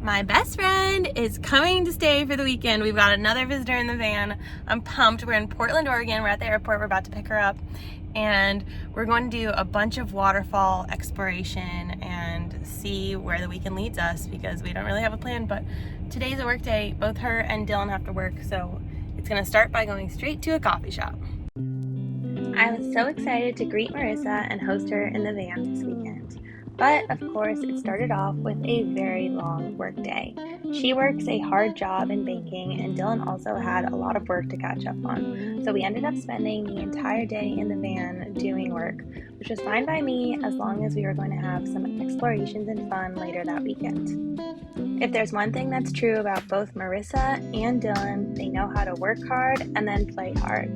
My best friend is coming to stay for the weekend. We've got another visitor in the van. I'm pumped. We're in Portland, Oregon. We're at the airport. We're about to pick her up. And we're going to do a bunch of waterfall exploration and see where the weekend leads us because we don't really have a plan. But today's a work day. Both her and Dylan have to work. So it's going to start by going straight to a coffee shop. I was so excited to greet Marissa and host her in the van this weekend. But of course, it started off with a very long work day. She works a hard job in banking, and Dylan also had a lot of work to catch up on. So we ended up spending the entire day in the van doing work, which was fine by me as long as we were going to have some explorations and fun later that weekend. If there's one thing that's true about both Marissa and Dylan, they know how to work hard and then play hard.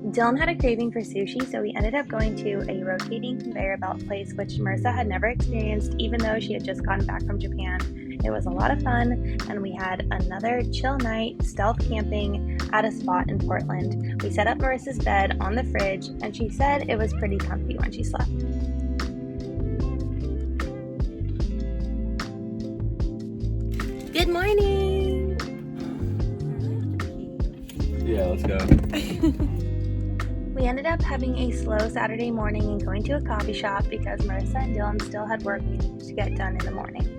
Dylan had a craving for sushi, so we ended up going to a rotating conveyor belt place, which Marissa had never experienced, even though she had just gotten back from Japan. It was a lot of fun, and we had another chill night stealth camping at a spot in Portland. We set up Marissa's bed on the fridge, and she said it was pretty comfy when she slept. Good morning! Yeah, let's go. We ended up having a slow Saturday morning and going to a coffee shop because Marissa and Dylan still had work to get done in the morning.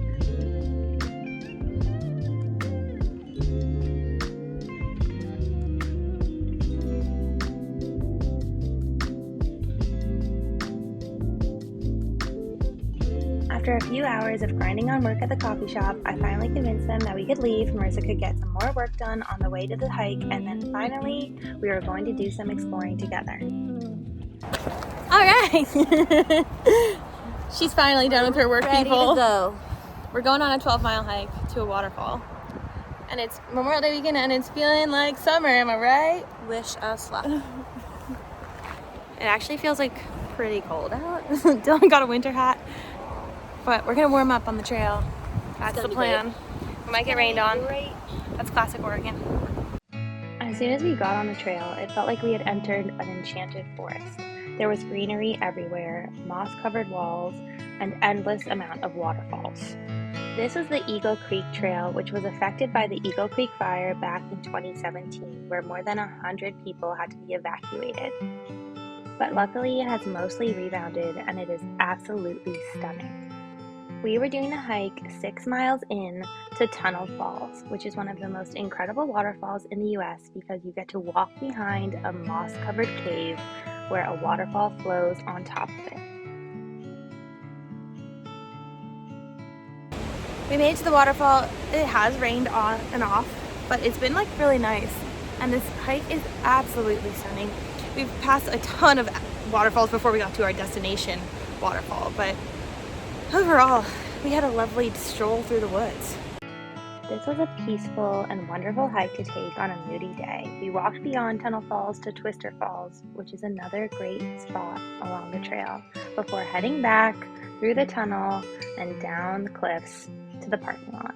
After a few hours of grinding on work at the coffee shop, I finally convinced them that we could leave. Marissa could get some more work done on the way to the hike, and then finally, we were going to do some exploring together. All right! She's finally done with her work, Ready people. to go. We're going on a 12-mile hike to a waterfall. And it's Memorial Day weekend, and it's feeling like summer, am I right? Wish us luck. It actually feels like pretty cold out. Dylan got a winter hat. But we're gonna warm up on the trail. That's the plan. We might get rained on. That's classic Oregon. As soon as we got on the trail, it felt like we had entered an enchanted forest. There was greenery everywhere, moss-covered walls, and endless amount of waterfalls. This was the Eagle Creek Trail, which was affected by the Eagle Creek fire back in 2017, where more than 100 people had to be evacuated. But luckily, it has mostly rebounded, and it is absolutely stunning. We were doing a hike 6 miles in to Tunnel Falls, which is one of the most incredible waterfalls in the US because you get to walk behind a moss-covered cave where a waterfall flows on top of it. We made it to the waterfall. It has rained on and off, but it's been like really nice. And this hike is absolutely stunning. We've passed a ton of waterfalls before we got to our destination waterfall, but overall, we had a lovely stroll through the woods. This was a peaceful and wonderful hike to take on a moody day. We walked beyond Tunnel Falls to Twister Falls, which is another great spot along the trail, before heading back through the tunnel and down the cliffs to the parking lot.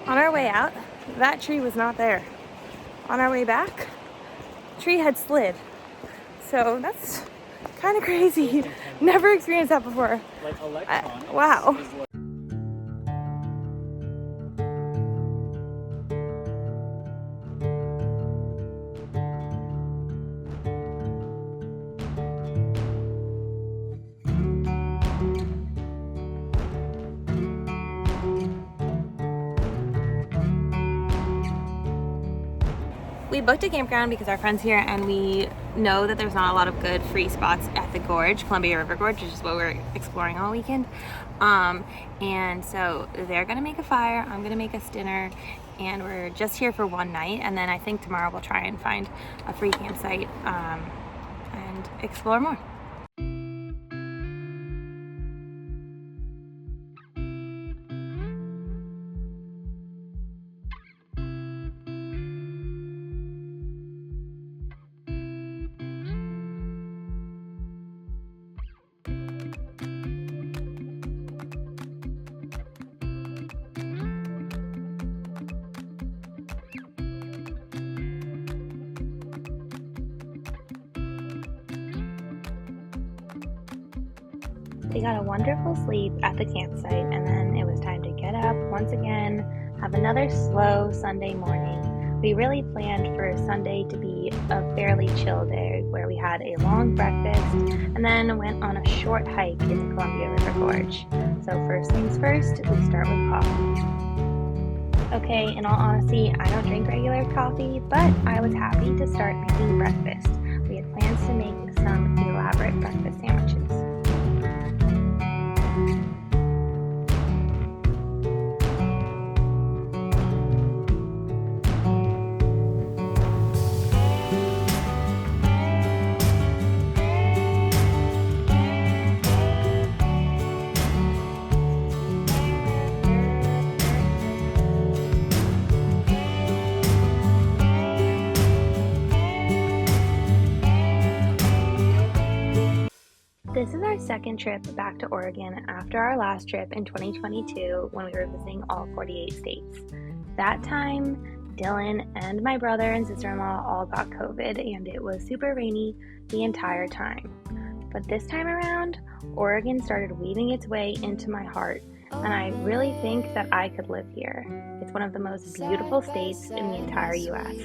On our way out, that tree was not there. On our way back, the tree had slid. So that's kind of crazy. Never experienced that before. Like electronics. Wow. We booked a campground because our friend's here and we know that there's not a lot of good free spots at the gorge, Columbia River Gorge, which is what we're exploring all weekend. And so they're gonna make a fire, I'm gonna make us dinner, and we're just here for one night, and then I think tomorrow we'll try and find a free campsite and explore more. We got a wonderful sleep at the campsite, and then it was time to get up once again, have another slow Sunday morning. We really planned for Sunday to be a fairly chill day where we had a long breakfast and then went on a short hike in the Columbia River Gorge. So first things first, we start with coffee. Okay, in all honesty, I don't drink regular coffee, but I was happy to start making breakfast. We had plans to make some elaborate breakfast sandwiches. This is our second trip back to Oregon after our last trip in 2022 when we were visiting all 48 states. That time, Dylan and my brother and sister-in-law all got COVID and it was super rainy the entire time. But this time around, Oregon started weaving its way into my heart, and I really think that I could live here. It's one of the most beautiful states in the entire U.S.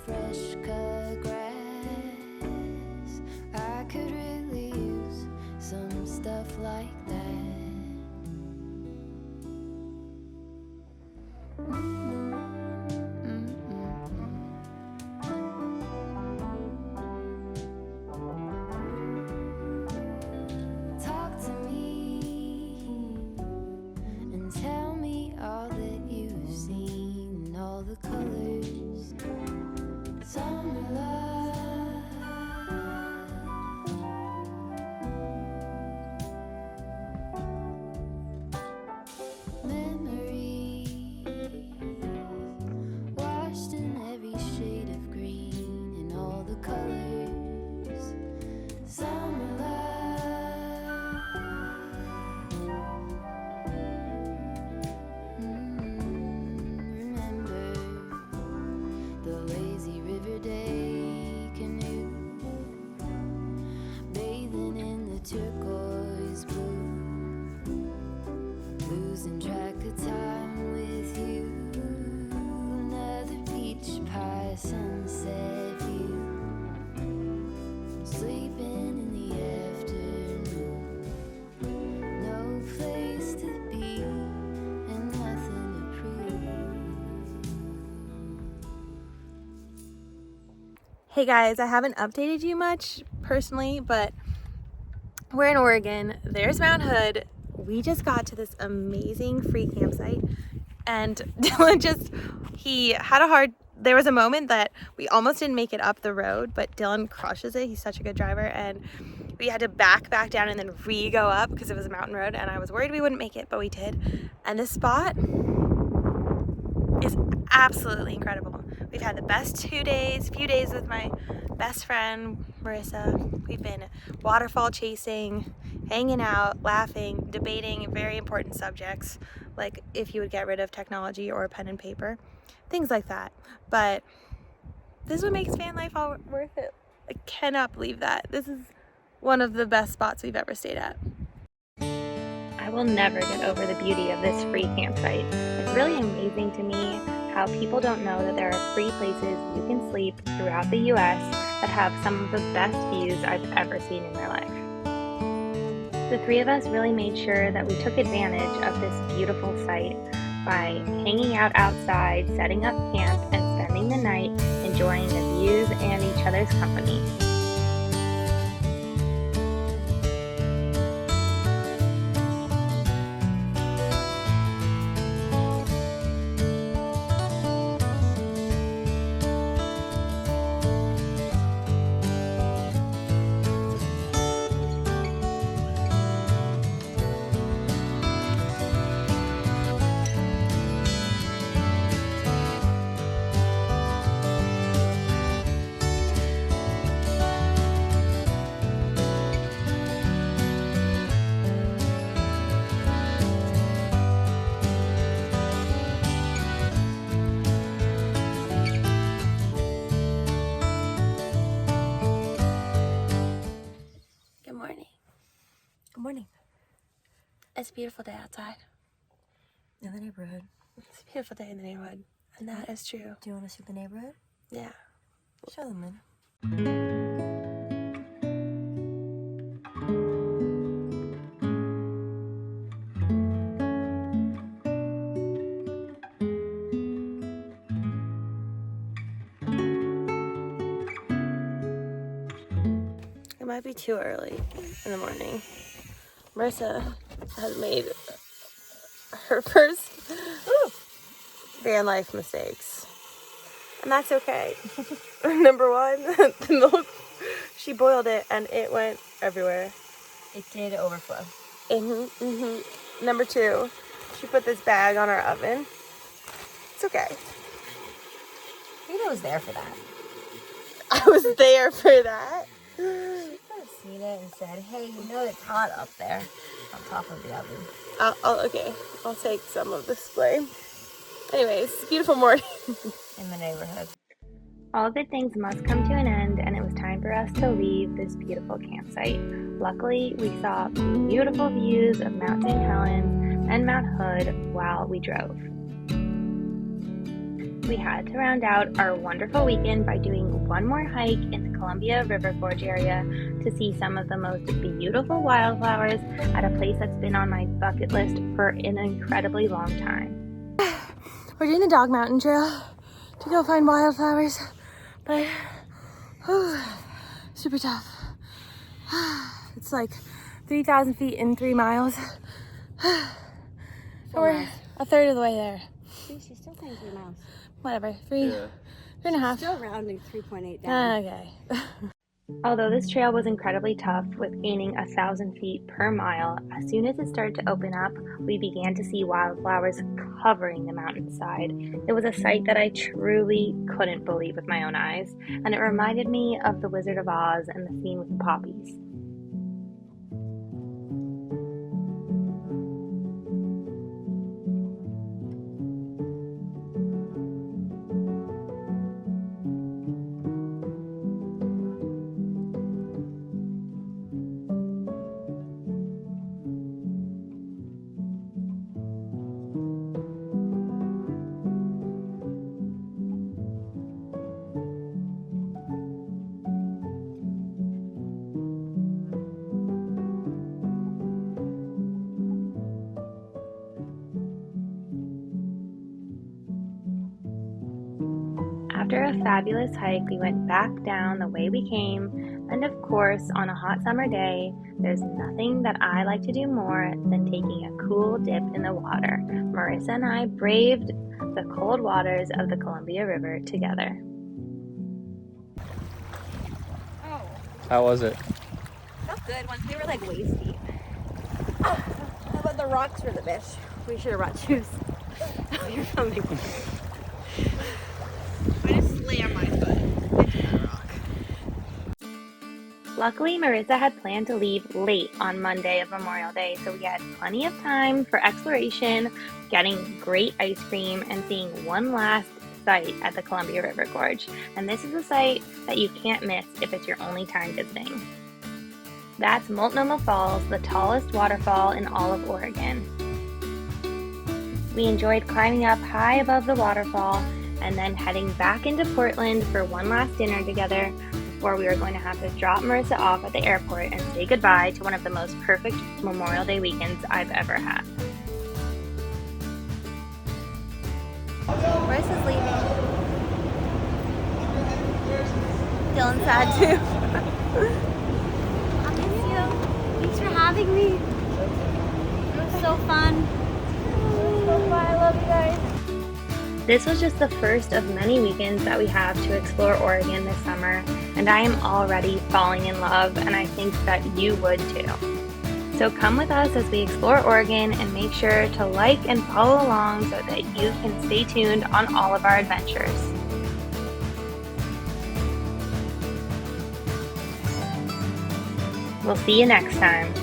Fresh cut grass, I could really use some stuff like that. Talk to me and tell me all that you've seen, all the colors. Summer love, memories washed in every shade of green and all the colors. Summer love, remember the lazy river day canoe, bathing in the turquoise blue, losing track of time with you, another peach pie sunset view, sleeping in the afternoon, no place to be and nothing to prove. Hey guys, I haven't updated you much personally, but we're in Oregon. There's Mount Hood. We just got to this amazing free campsite, and Dylan there was a moment that we almost didn't make it up the road, but Dylan crushes it. He's such a good driver, and we had to back down and then go up because it was a mountain road, and I was worried we wouldn't make it, but we did. And this spot is absolutely incredible. We've had the best few days with my best friend, Marissa. We've been waterfall chasing, hanging out, laughing, debating very important subjects, like if you would get rid of technology or pen and paper, things like that. But this is what makes van life all worth it. I cannot believe that. This is one of the best spots we've ever stayed at. I will never get over the beauty of this free campsite. It's really amazing to me how people don't know that there are free places you can sleep throughout the U.S. that have some of the best views I've ever seen in my life. The three of us really made sure that we took advantage of this beautiful site by hanging out outside, setting up camp, and spending the night enjoying the views and each other's company. It's a beautiful day outside. In the neighborhood. It's a beautiful day in the neighborhood. And that is true. Do you want to see the neighborhood? Yeah. Show them then. It might be too early in the morning. Marissa has made her first van life mistakes. And that's okay. Number one, the milk, she boiled it and it went everywhere. It did overflow. Number two, she put this bag on our oven. It's okay. Maybe I was there for that. I was there for that. She could have seen it and said, hey, you know it's hot up there on top of the oven. Okay, I'll take some of this blame. Anyways, it's a beautiful morning. In the neighborhood. All good things must come to an end, and it was time for us to leave this beautiful campsite. Luckily, we saw beautiful views of Mount St. Helens and Mount Hood while we drove. We had to round out our wonderful weekend by doing one more hike in the Columbia River Gorge area to see some of the most beautiful wildflowers at a place that's been on my bucket list for an incredibly long time. We're doing the Dog Mountain Trail to go find wildflowers, but super tough. It's like 3,000 feet in 3 miles. We're a third of the way there. See, she's still saying 3 miles. Whatever, three and a half. Still rounding 3.8 down. Okay. Although this trail was incredibly tough with gaining 1,000 feet per mile, as soon as it started to open up, we began to see wildflowers covering the mountainside. It was a sight that I truly couldn't believe with my own eyes, and it reminded me of The Wizard of Oz and the scene with the poppies. After a fabulous hike, we went back down the way we came, and of course, on a hot summer day, there's nothing that I like to do more than taking a cool dip in the water. Marissa and I braved the cold waters of the Columbia River together. How was it? Felt good once they were like waist deep. Oh, but the rocks were the best. We should have brought shoes. You're filming. I just slammed my foot into that rock. Luckily, Marissa had planned to leave late on Monday of Memorial Day, so we had plenty of time for exploration, getting great ice cream, and seeing one last site at the Columbia River Gorge. And this is a site that you can't miss if it's your only time visiting. That's Multnomah Falls, the tallest waterfall in all of Oregon. We enjoyed climbing up high above the waterfall and then heading back into Portland for one last dinner together before we were going to have to drop Marissa off at the airport and say goodbye to one of the most perfect Memorial Day weekends I've ever had. Marissa's leaving. Dylan's sad too. I miss you. Thanks for having me. It was so fun. I love you guys. This was just the first of many weekends that we have to explore Oregon this summer, and I am already falling in love, and I think that you would too. So come with us as we explore Oregon, and make sure to like and follow along so that you can stay tuned on all of our adventures. We'll see you next time.